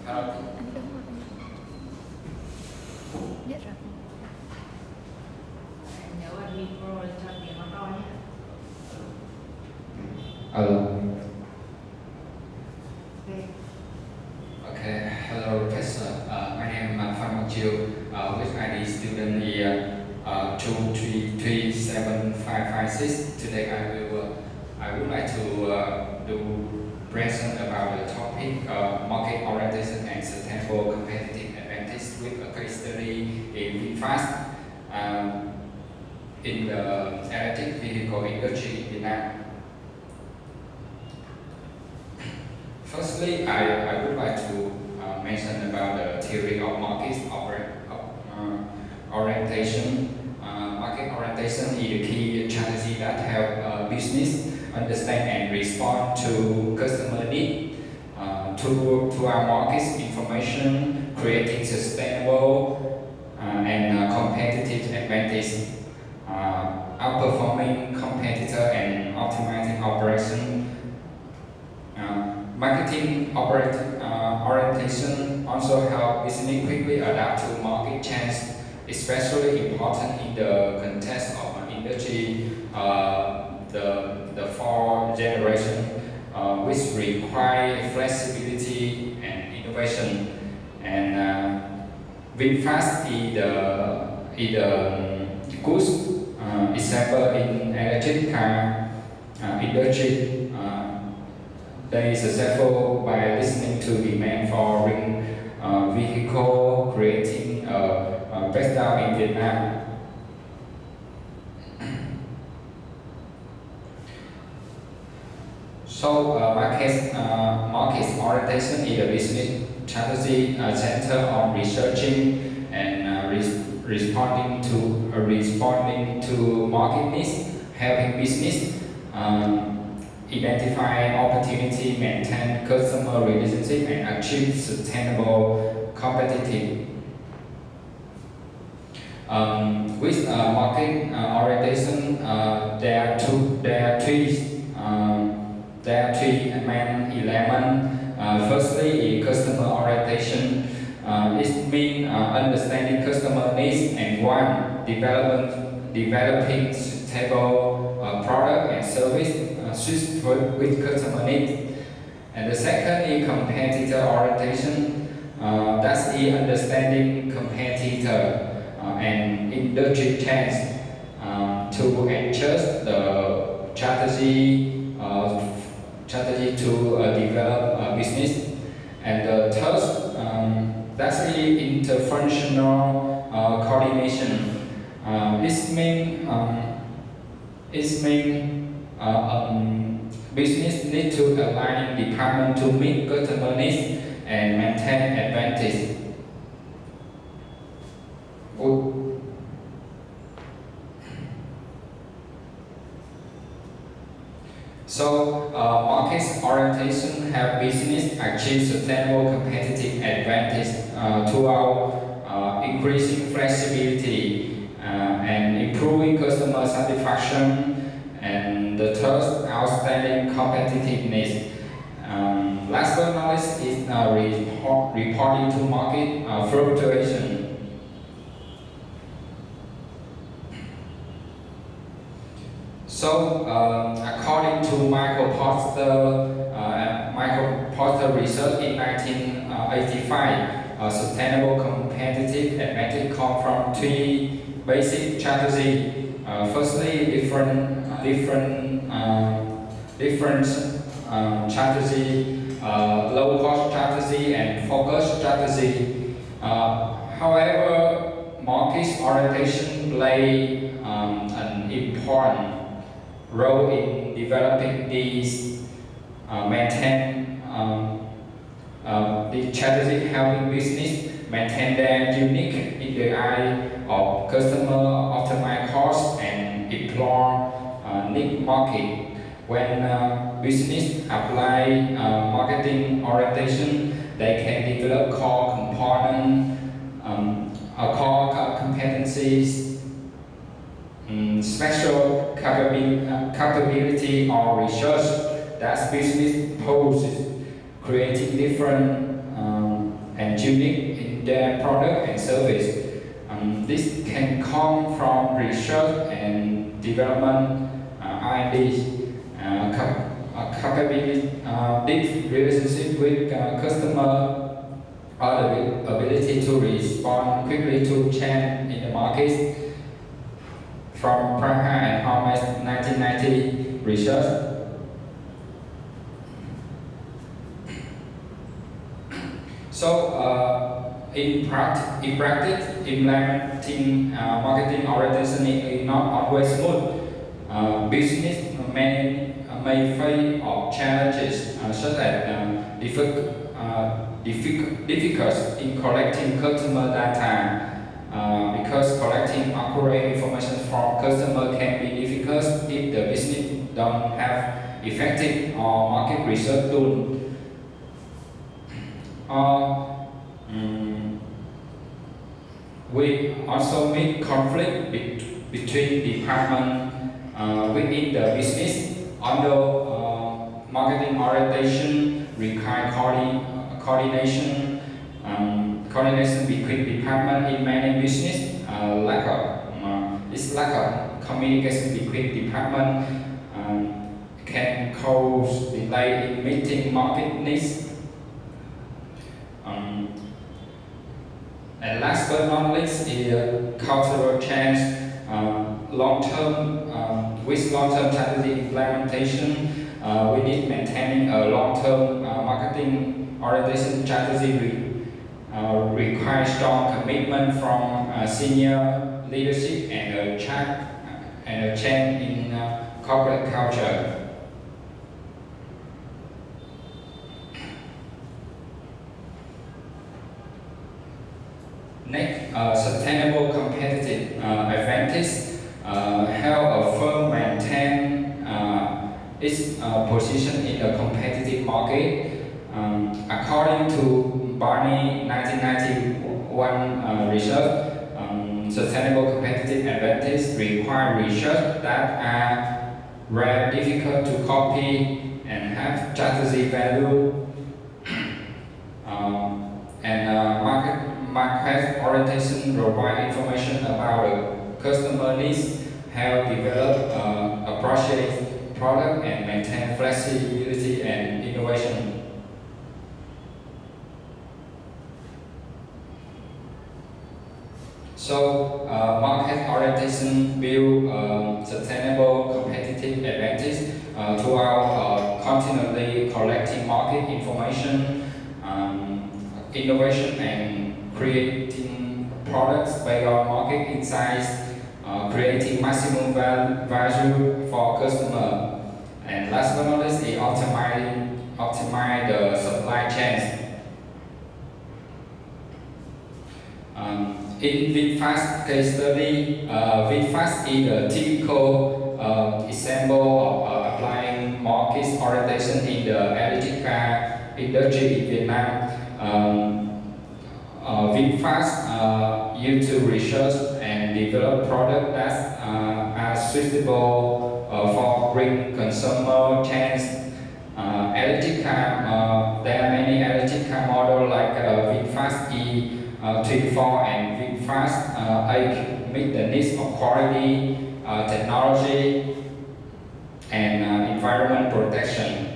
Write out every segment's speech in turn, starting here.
karaoke. Anh đứng rồi. Dạ rồi. Em nhớ bật micro rồi cho tiếng nó to nhé. Okay. Okay, hello Professor. My name is Phan Ngọc Chiêu, with ID student year 2337556. Today I would like to do present about the topic market orientation and sustainable competitive advantage with a case study in VinFast in the electric vehicle industry in Vietnam. Firstly, I would like to mention about the theory of market orientation. Market orientation is the key strategy that help business understand and respond to customer needs to our markets information, creating sustainable and competitive advantage, outperforming competitor and optimizing operation. Marketing orientation also help business quickly adapt to market change, especially important in the context of an industry, the fourth generation, which require flexibility and innovation. And VinFast is the good example in electric car industry. They is successful by listening to demand for vehicle, creating a breakdown in Vietnam. So market orientation is a business strategy centered on researching and responding to market needs, helping business identify opportunity, maintain customer relationship, and achieve sustainable competitive. With market orientation, there are three main elements. Firstly, customer orientation. It means understanding customer needs and developing suitable product and service suit with customer needs. And the second is competitor orientation. That's the understanding competitor and industry trends to adjust the strategy to develop a business. And the third, that's the interfunctional coordination. Business need to align department to meet customer needs and maintain advantage. So, market orientation help business achieve sustainable competitive advantage throughout increasing flexibility and improving customer satisfaction, and the third, outstanding competitiveness. Last but not least is reporting to market fluctuation. So, according to Michael Porter research in 1985, sustainable competitive advantage come from three basic strategies. Firstly, different strategy, low cost strategy and focus strategy. However, market orientation play an important role in developing these, maintain the strategy helping business maintain their unique in the eye of customer, optimize cost and explore niche market. When business apply marketing orientation, they can develop core competencies, special capability or research that business poses, creating different and unique in their product and service. This can come from research and development, R&D, capability, deep relationship with customer, or the ability to respond quickly to change in the market. From Praha and Hermes 1990 research. So, in practice, implementing marketing orientation is not always smooth. Business may face challenges such as difficulties in collecting customer data. Because collecting accurate information from customer can be difficult if the business don't have effective or market research tool. We also meet conflict between departments within the business. Although marketing orientation requires coordination between departments in many business, lack of communication between departments can cause delay in meeting market needs. And last but not least is cultural change. With long-term strategy implementation, we need maintaining a long-term marketing orientation strategy requires strong commitment from senior leadership and a change in corporate culture. Next, sustainable competitive advantage. Help a firm maintain its position in a competitive market. According to Barney 1991 research, sustainable competitive advantage require research that are rare, difficult to copy, and have strategy value. Market orientation provide information about the customer needs, help develop appropriate product, and maintain flexibility and innovation. So, market orientation build sustainable competitive advantage throughout continually collecting market information, innovation, and creating products based on market insights, creating maximum value for customer. And last but not least, is optimize the supply chains. In VinFast case study, VinFast is a typical example of applying market orientation in the electric car industry in Vietnam. VinFast used to research and develop products that are suitable for green consumer chains. Electric car, there are many electric car models like VinFast E34 and VinFast 8 meet the needs of quality, technology, and environment protection.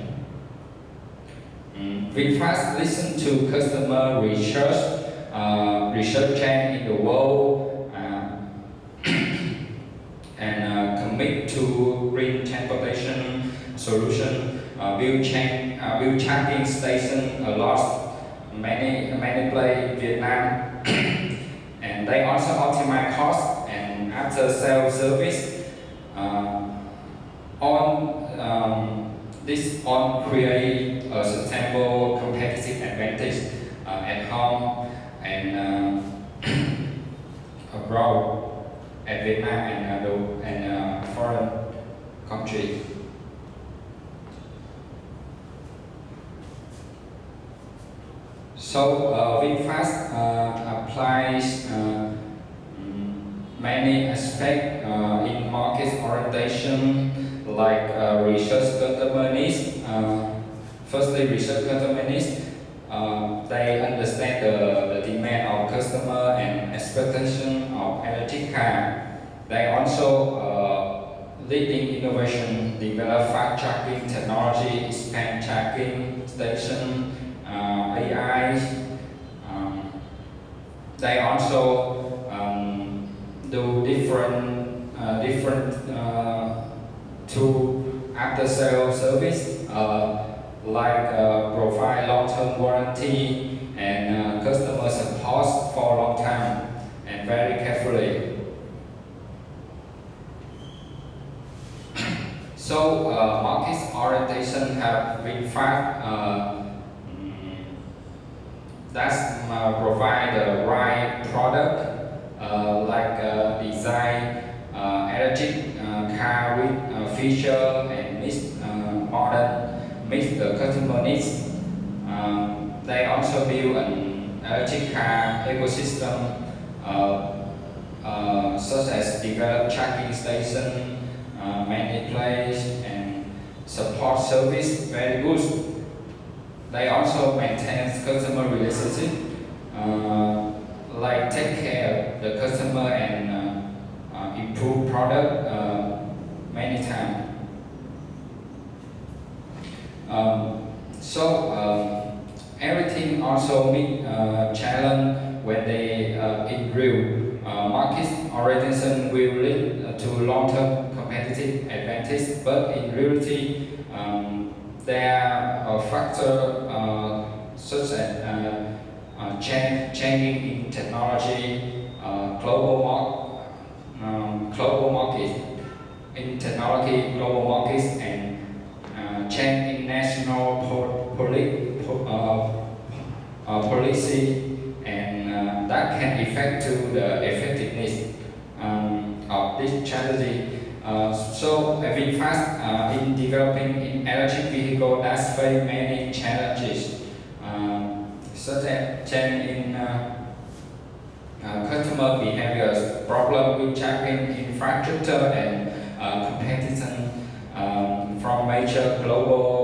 VinFast listen to customer research chain in the world, and commit to green transportation solution, build charging station a lot, many play in Vietnam, and they also optimize cost and after sales service. This create a sustainable competitive advantage at home and abroad, at Vietnam and foreign country. So VinFast applies many aspects in market orientation, like research customer needs. Firstly, research customer needs. They understand the demand of customer and expectation of electric car. They also leading innovation, develop fast charging technology, expand charging station, AI. Um, they also do different to after sale service like provide long-term warranty and customer support for a long time and very carefully. So market orientation have been fast that provide the right product like design electric car with feature and meet the customer needs. They also build an electric car ecosystem such as develop charging station, many place and support service very good. They also maintain customer relationship, like take care of the customer and improve product many times. Everything also meet challenge when they in real market orientation will lead to long-term competitive advantage, but in reality there are factors such as changing in technology, global market in technology, global markets, and change in national policy, and that can affect to the effectiveness of this strategy. So VinFast in developing in electric vehicle has faced many challenges, such as change in customer behaviors, problem with charging infrastructure, and competition from major global